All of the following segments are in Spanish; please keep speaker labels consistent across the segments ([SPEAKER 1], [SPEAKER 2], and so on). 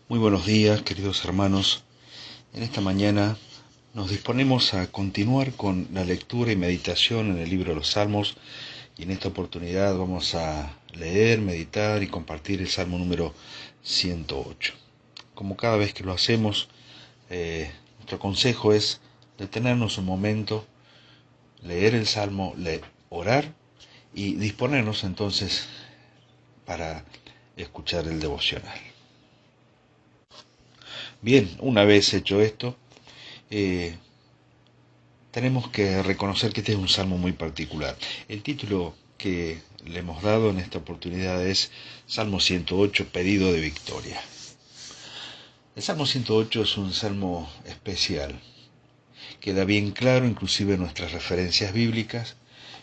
[SPEAKER 1] Muy buenos días, queridos hermanos. En esta mañana nos disponemos a continuar con la lectura y meditación en el libro de los Salmos, y en esta oportunidad vamos a leer, meditar y compartir el Salmo número 108. Como cada vez que lo hacemos, nuestro consejo es detenernos un momento, leer el Salmo, orar y disponernos entonces para escuchar el devocional. Bien, una vez hecho esto, eh, tenemos que reconocer que este es un salmo muy particular. El título que le hemos dado en esta oportunidad es Salmo 108, Pedido de Victoria. El Salmo 108 es un salmo especial. Queda bien claro, inclusive en nuestras referencias bíblicas,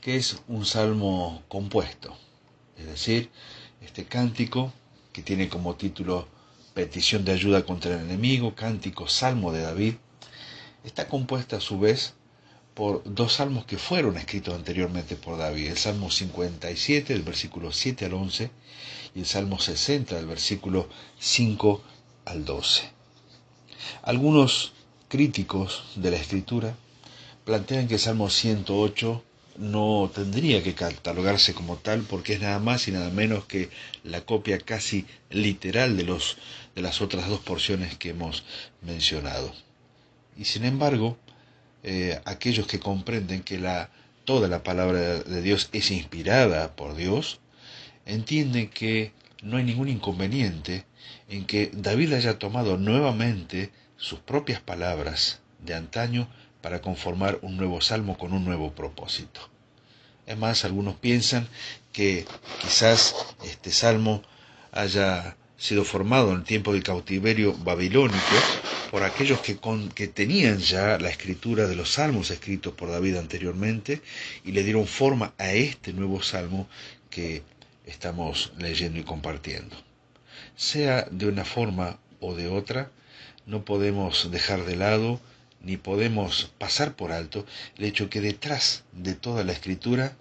[SPEAKER 1] que es un salmo compuesto. Es decir, este cántico, que tiene como título Petición de ayuda contra el enemigo, cántico Salmo de David, está compuesta a su vez por dos salmos que fueron escritos anteriormente por David: el Salmo 57, del versículo 7 al 11, y el Salmo 60, del versículo 5 al 12. Algunos críticos de la Escritura plantean que el Salmo 108 no tendría que catalogarse como tal, porque es nada más y nada menos que la copia casi literal de las otras dos porciones que hemos mencionado. Y sin embargo, aquellos que comprenden que toda la palabra de Dios es inspirada por Dios, entienden que no hay ningún inconveniente en que David haya tomado nuevamente sus propias palabras de antaño para conformar un nuevo salmo con un nuevo propósito. Es más, algunos piensan que quizás este salmo haya sido formado en el tiempo del cautiverio babilónico por aquellos que tenían ya la escritura de los salmos escritos por David anteriormente y le dieron forma a este nuevo salmo que estamos leyendo y compartiendo. Sea de una forma o de otra, no podemos dejar de lado ni podemos pasar por alto el hecho que detrás de toda la escritura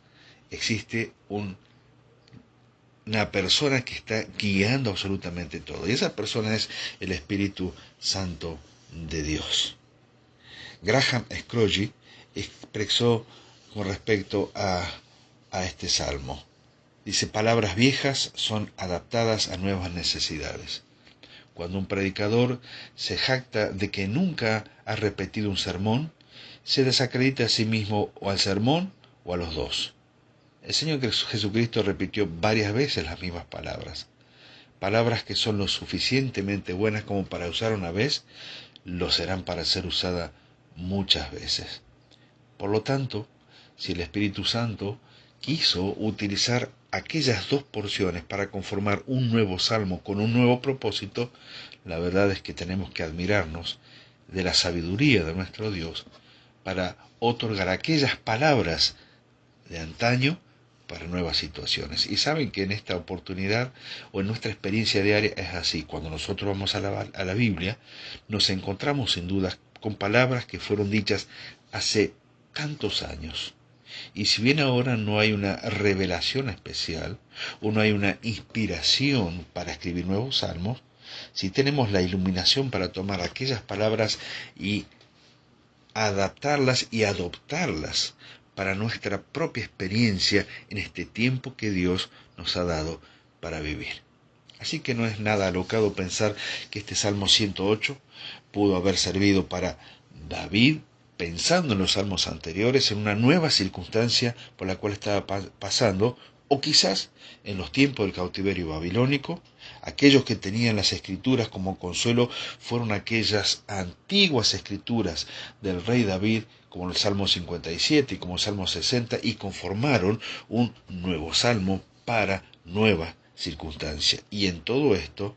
[SPEAKER 1] existe una persona que está guiando absolutamente todo. Y esa persona es el Espíritu Santo de Dios. Graham Scroggie expresó con respecto a este salmo. Dice: palabras viejas son adaptadas a nuevas necesidades. Cuando un predicador se jacta de que nunca ha repetido un sermón, se desacredita a sí mismo o al sermón o a los dos. El Señor Jesucristo repitió varias veces las mismas palabras. Palabras que son lo suficientemente buenas como para usar una vez, lo serán para ser usada muchas veces. Por lo tanto, si el Espíritu Santo quiso utilizar aquellas dos porciones para conformar un nuevo salmo con un nuevo propósito, la verdad es que tenemos que admirarnos de la sabiduría de nuestro Dios para otorgar aquellas palabras de antaño para nuevas situaciones. Y saben que en esta oportunidad o en nuestra experiencia diaria es así. Cuando nosotros vamos a la Biblia, nos encontramos sin duda con palabras que fueron dichas hace tantos años. Y si bien ahora no hay una revelación especial o no hay una inspiración para escribir nuevos salmos, si tenemos la iluminación para tomar aquellas palabras y adaptarlas y adoptarlas para nuestra propia experiencia en este tiempo que Dios nos ha dado para vivir. Así que no es nada alocado pensar que este Salmo 108 pudo haber servido para David, pensando en los salmos anteriores, en una nueva circunstancia por la cual estaba pasando, o quizás en los tiempos del cautiverio babilónico. Aquellos que tenían las escrituras como consuelo fueron aquellas antiguas escrituras del rey David, como el Salmo 57 y como el Salmo 60, y conformaron un nuevo salmo para nueva circunstancia. Y en todo esto,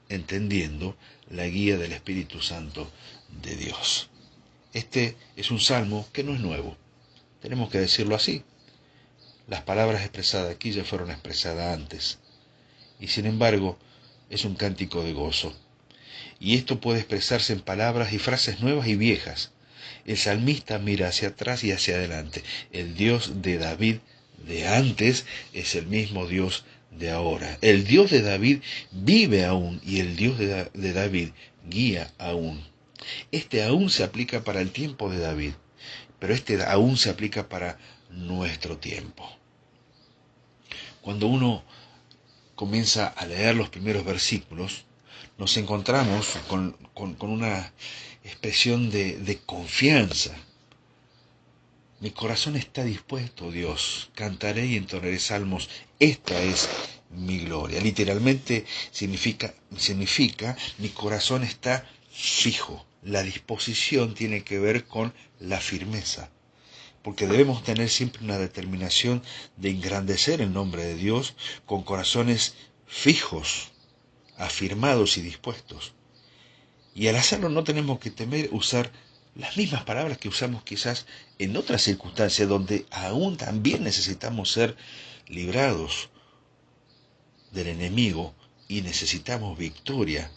[SPEAKER 1] entendiendo la guía del Espíritu Santo de Dios. Este es un salmo que no es nuevo, tenemos que decirlo así. Las palabras expresadas aquí ya fueron expresadas antes, y sin embargo es un cántico de gozo. Y esto puede expresarse en palabras y frases nuevas y viejas. El salmista mira hacia atrás y hacia adelante. El Dios de David de antes es el mismo Dios de ahora. El Dios de David vive aún y el Dios de David guía aún. Este aún se aplica para el tiempo de David, pero este aún se aplica para nuestro tiempo. Cuando uno comienza a leer los primeros versículos, nos encontramos con una expresión de confianza. Mi corazón está dispuesto, Dios, cantaré y entonaré salmos, esta es mi gloria. Literalmente significa mi corazón está fijo. La disposición tiene que ver con la firmeza, porque debemos tener siempre una determinación de engrandecer el nombre de Dios con corazones fijos, afirmados y dispuestos. Y al hacerlo no tenemos que temer usar las mismas palabras que usamos quizás en otras circunstancias donde aún también necesitamos ser librados del enemigo y necesitamos victoria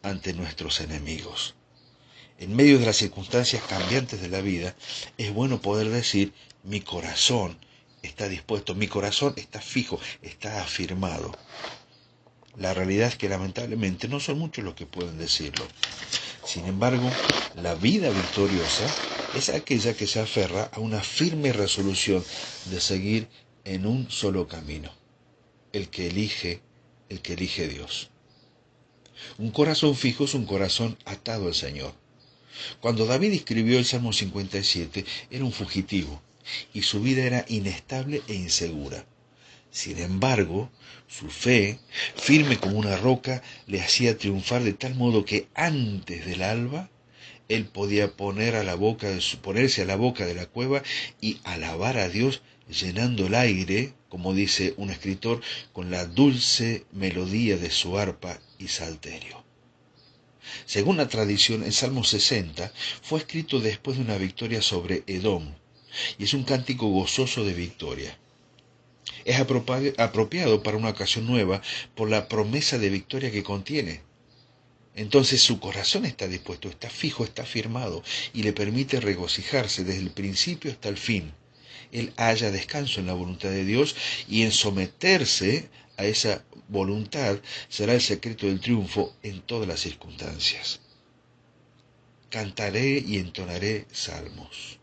[SPEAKER 1] ante nuestros enemigos. En medio de las circunstancias cambiantes de la vida, es bueno poder decir, mi corazón está dispuesto, mi corazón está fijo, está afirmado. La realidad es que lamentablemente no son muchos los que pueden decirlo. Sin embargo, la vida victoriosa es aquella que se aferra a una firme resolución de seguir en un solo camino, el que elige Dios. Un corazón fijo es un corazón atado al Señor. Cuando David escribió el Salmo 57, era un fugitivo y su vida era inestable e insegura. Sin embargo, su fe, firme como una roca, le hacía triunfar de tal modo que antes del alba él podía ponerse a la boca de la cueva y alabar a Dios llenando el aire, como dice un escritor, con la dulce melodía de su arpa y salterio. Según la tradición, el Salmo 60 fue escrito después de una victoria sobre Edom, y es un cántico gozoso de victoria. Es apropiado para una ocasión nueva por la promesa de victoria que contiene. Entonces su corazón está dispuesto, está fijo, está firmado y le permite regocijarse desde el principio hasta el fin. Él halla descanso en la voluntad de Dios y en someterse a esa voluntad será el secreto del triunfo en todas las circunstancias. Cantaré y entonaré salmos.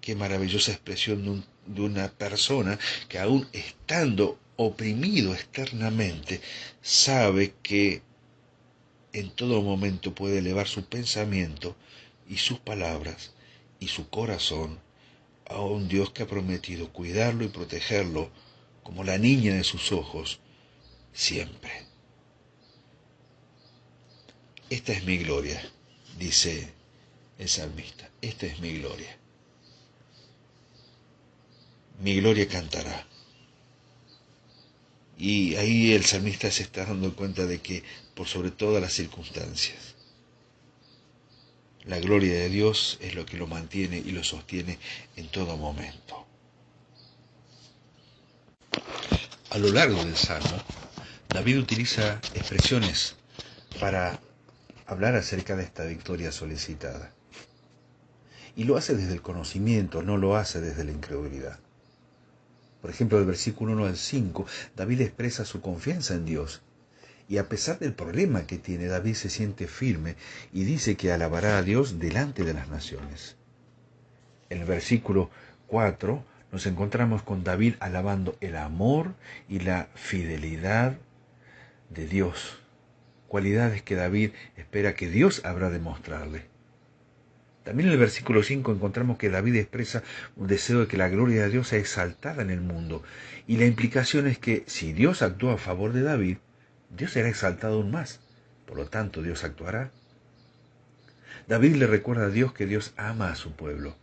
[SPEAKER 1] Qué maravillosa expresión de una persona que aún estando oprimido externamente, sabe que en todo momento puede elevar su pensamiento y sus palabras y su corazón a un Dios que ha prometido cuidarlo y protegerlo como la niña de sus ojos siempre. Esta es mi gloria, dice el salmista, esta es mi gloria. Mi gloria cantará. Y ahí el salmista se está dando cuenta de que por sobre todas las circunstancias, la gloria de Dios es lo que lo mantiene y lo sostiene en todo momento. A lo largo del Salmo, David utiliza expresiones para hablar acerca de esta victoria solicitada. Y lo hace desde el conocimiento, no lo hace desde la incredulidad. Por ejemplo, del versículo 1 al 5, David expresa su confianza en Dios. Y a pesar del problema que tiene, David se siente firme y dice que alabará a Dios delante de las naciones. En el versículo 4 nos encontramos con David alabando el amor y la fidelidad de Dios, cualidades que David espera que Dios habrá de mostrarle. También en el versículo 5 encontramos que David expresa un deseo de que la gloria de Dios sea exaltada en el mundo. Y la implicación es que si Dios actúa a favor de David, Dios será exaltado aún más. Por lo tanto, Dios actuará. David le recuerda a Dios que Dios ama a su pueblo.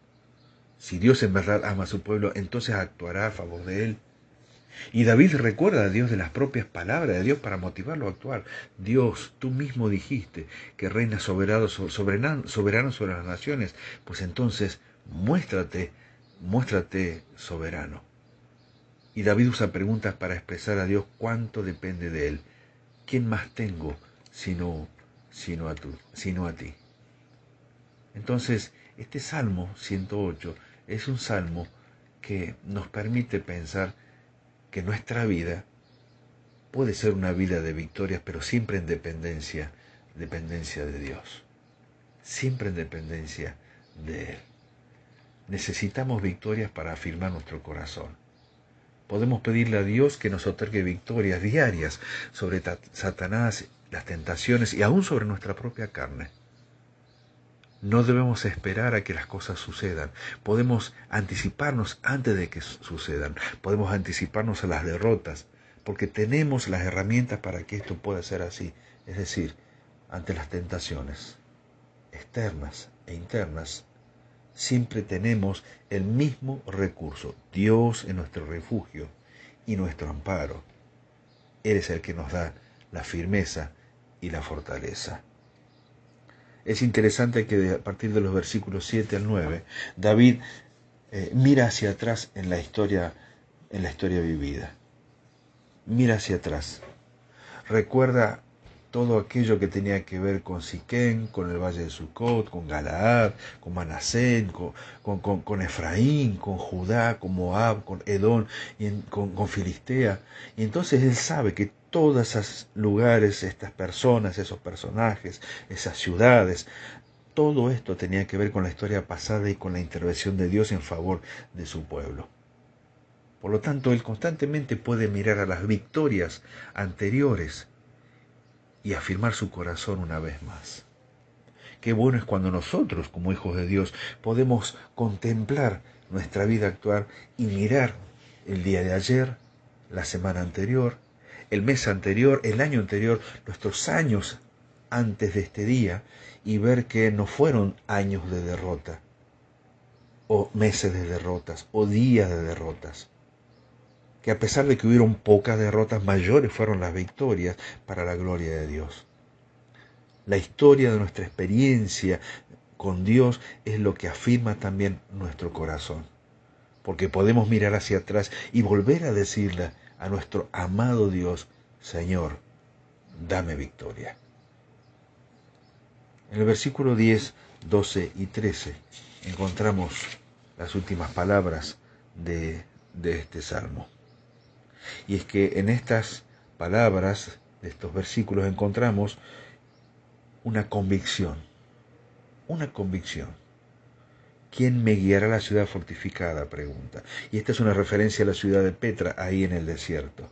[SPEAKER 1] Si Dios en verdad ama a su pueblo, entonces actuará a favor de él. Y David recuerda a Dios de las propias palabras de Dios para motivarlo a actuar. Dios, tú mismo dijiste que reinas soberano sobre las naciones, pues entonces muéstrate soberano. Y David usa preguntas para expresar a Dios cuánto depende de él. ¿Quién más tengo sino a ti? Entonces, este Salmo 108 es un salmo que nos permite pensar que nuestra vida puede ser una vida de victorias, pero siempre en dependencia de Dios, siempre en dependencia de Él. Necesitamos victorias para afirmar nuestro corazón. Podemos pedirle a Dios que nos otorgue victorias diarias sobre Satanás, las tentaciones y aún sobre nuestra propia carne. No debemos esperar a que las cosas sucedan. Podemos anticiparnos antes de que sucedan. Podemos anticiparnos a las derrotas, porque tenemos las herramientas para que esto pueda ser así. Es decir, ante las tentaciones externas e internas, siempre tenemos el mismo recurso. Dios es nuestro refugio y nuestro amparo. Él es el que nos da la firmeza y la fortaleza. Es interesante que a partir de los versículos 7 al 9, David mira hacia atrás en la historia vivida. Mira hacia atrás. Recuerda todo aquello que tenía que ver con Siquén, con el valle de Sucot, con Galaad, con Manasén, con Efraín, con Judá, con Moab, con Edom, con Filistea. Y entonces él sabe que todos esos lugares, estas personas, esos personajes, esas ciudades, todo esto tenía que ver con la historia pasada y con la intervención de Dios en favor de su pueblo. Por lo tanto, él constantemente puede mirar a las victorias anteriores y afirmar su corazón una vez más. Qué bueno es cuando nosotros, como hijos de Dios, podemos contemplar nuestra vida actual y mirar el día de ayer, la semana anterior, el mes anterior, el año anterior, nuestros años antes de este día, y ver que no fueron años de derrota, o meses de derrotas, o días de derrotas, que a pesar de que hubieron pocas derrotas, mayores fueron las victorias para la gloria de Dios. La historia de nuestra experiencia con Dios es lo que afirma también nuestro corazón, porque podemos mirar hacia atrás y volver a decirle a nuestro amado Dios: Señor, dame victoria. En el versículo 10, 12 y 13 encontramos las últimas palabras de este salmo. Y es que en estas palabras de estos versículos encontramos una convicción. ¿Quién me guiará a la ciudad fortificada?, pregunta. Y esta es una referencia a la ciudad de Petra, ahí en el desierto.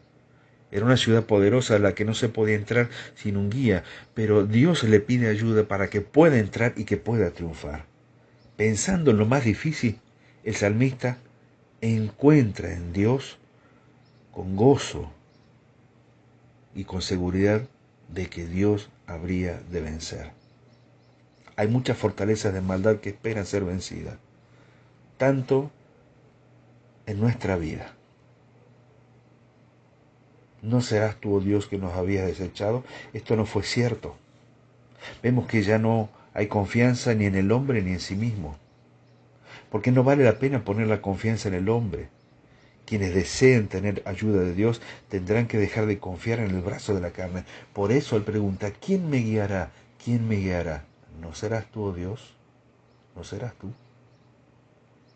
[SPEAKER 1] Era una ciudad poderosa a la que no se podía entrar sin un guía, pero Dios le pide ayuda para que pueda entrar y que pueda triunfar. Pensando en lo más difícil, el salmista encuentra en Dios con gozo y con seguridad de que Dios habría de vencer. Hay muchas fortalezas de maldad que esperan ser vencidas, tanto en nuestra vida. ¿No serás tú, oh Dios, que nos habías desechado? Esto no fue cierto. Vemos que ya no hay confianza ni en el hombre ni en sí mismo, porque no vale la pena poner la confianza en el hombre. Quienes deseen tener ayuda de Dios tendrán que dejar de confiar en el brazo de la carne. Por eso él pregunta: ¿quién me guiará? ¿Quién me guiará? ¿No serás tú, oh Dios? ¿No serás tú?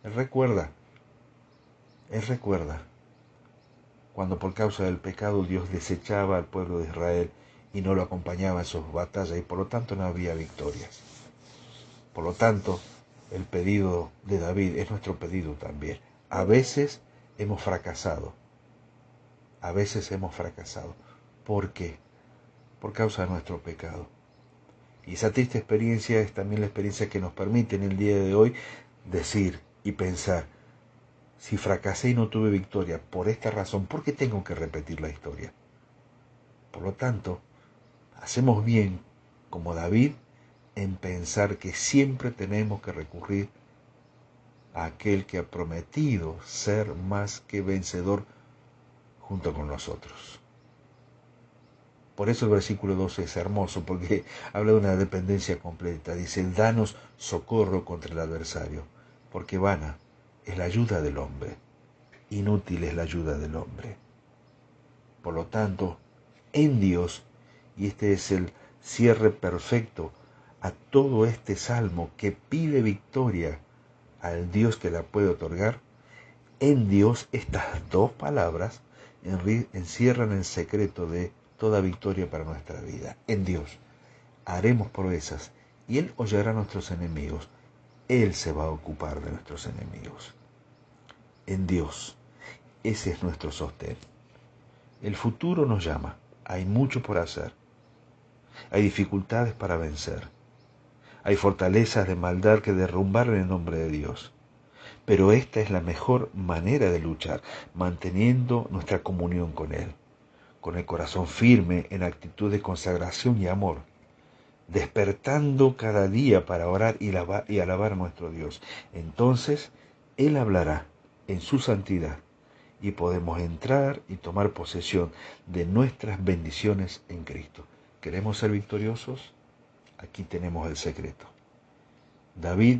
[SPEAKER 1] Él recuerda cuando por causa del pecado Dios desechaba al pueblo de Israel y no lo acompañaba en sus batallas, y por lo tanto no había victorias. Por lo tanto, el pedido de David es nuestro pedido también. A veces hemos fracasado. ¿Por qué? Por causa de nuestro pecado. Y esa triste experiencia es también la experiencia que nos permite en el día de hoy decir y pensar: si fracasé y no tuve victoria por esta razón, ¿por qué tengo que repetir la historia? Por lo tanto, hacemos bien, como David, en pensar que siempre tenemos que recurrir a aquel que ha prometido ser más que vencedor junto con nosotros. Por eso el versículo 12 es hermoso, porque habla de una dependencia completa. Dice: danos socorro contra el adversario, porque vana es la ayuda del hombre, inútil es la ayuda del hombre. Por lo tanto, en Dios, y este es el cierre perfecto a todo este salmo que pide victoria al Dios que la puede otorgar, en Dios estas dos palabras encierran el secreto de toda victoria para nuestra vida. En Dios haremos proezas y Él hollará a nuestros enemigos. Él se va a ocupar de nuestros enemigos. En Dios, ese es nuestro sostén. El futuro nos llama. Hay mucho por hacer. Hay dificultades para vencer. Hay fortalezas de maldad que derrumbar en el nombre de Dios. Pero esta es la mejor manera de luchar, manteniendo nuestra comunión con Él, con el corazón firme en actitud de consagración y amor, despertando cada día para orar y alabar a nuestro Dios. Entonces, Él hablará en su santidad y podemos entrar y tomar posesión de nuestras bendiciones en Cristo. ¿Queremos ser victoriosos? Aquí tenemos el secreto. David,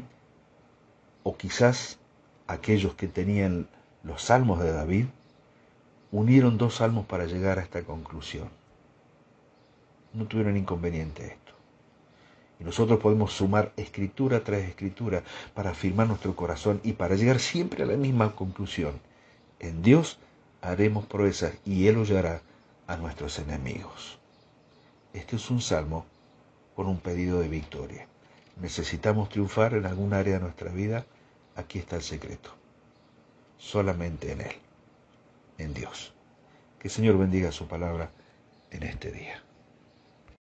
[SPEAKER 1] o quizás aquellos que tenían los salmos de David, unieron dos salmos para llegar a esta conclusión. No tuvieron inconveniente esto. Y nosotros podemos sumar escritura tras escritura para afirmar nuestro corazón y para llegar siempre a la misma conclusión. En Dios haremos proezas y Él hollará a nuestros enemigos. Este es un salmo con un pedido de victoria. Necesitamos triunfar en algún área de nuestra vida. Aquí está el secreto. Solamente en Él, en Dios. Que el Señor bendiga su palabra en este día.